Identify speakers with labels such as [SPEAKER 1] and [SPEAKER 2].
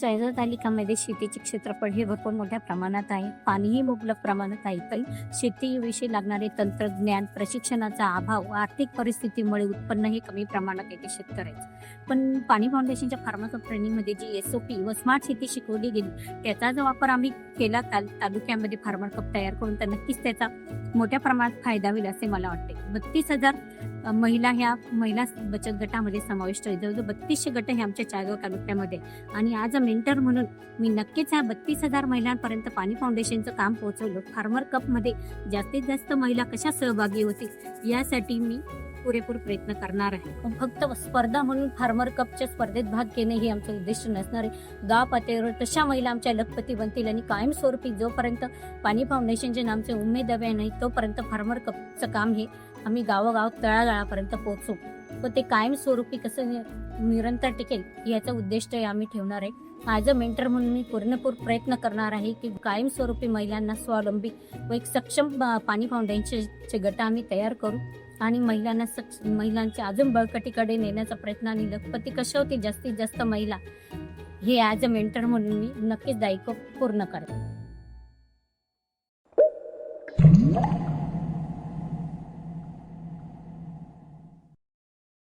[SPEAKER 1] चाळीस तालुक्यामध्ये शेतीचे क्षेत्रफळ हे भरपूर मोठ्या प्रमाणात आहे. पाणीही मुबलक प्रमाणात आहे. पण शेतीविषयी लागणारे तंत्रज्ञान, प्रशिक्षणाचा अभाव, आर्थिक परिस्थितीमुळे उत्पन्न हे कमी प्रमाणात येते शेतकऱ्याचं. पण पाणी फाउंडेशनच्या फार्मर ट्रेनिंगमध्ये जी SOP व स्मार्ट शेती शिकवली गेली, त्याचा जो वापर आम्ही केला तालुक्यामध्ये फार्मर कप तयार करून, तर नक्कीच त्याचा मोठ्या प्रमाणात फायदा होईल असे मला वाटते. 32,000 महिला ह्या महिला बचत गटामध्ये समाविष्ट आहेत. जवळजवळ 3200 गट हे आमच्या चाळीसगाव तालुक्यामध्ये. आणि आज अ मेंटर म्हणून मी नक्कीच ह्या 32,000 महिलांपर्यंत पाणी फाउंडेशनचं काम पोहोचवलं. फार्मर कपमध्ये जास्तीत जास्त महिला कशा सहभागी होतील यासाठी मी पुरेपूर प्रयत्न करणार आहे. पण फक्त स्पर्धा म्हणून फार्मर कपच्या स्पर्धेत भाग घेणे हे आमचं उद्दिष्ट नसणार आहे. गाव पातळीवर तशा महिला आमच्या लखपती बनतील आणि कायमस्वरूपी जोपर्यंत पाणी फाउंडेशनचे नामचे उमेदवार नाही तोपर्यंत फार्मर कपचं काम हे आम्ही गावोगाव तळागाळापर्यंत पोहोचू. व ते कायमस्वरूपी कसं निरंतर टिकेल याचा उद्दिष्ट आम्ही ठेवणार आहे. ॲज अ मेंटर म्हणून मी पूर्णपूर प्रयत्न करणार आहे की कायमस्वरूपी महिलांना स्वावलंबी व एक सक्षम पाणी फाउंडेशनचे गट आम्ही तयार करू आणि महिलांच्या अजून बळकटीकडे नेण्याचा प्रयत्न आणि लखपती कशा होतील जास्तीत जास्त महिला हे ॲज अ मेंटर म्हणून मी नक्कीच दायित्व पूर्ण करेन.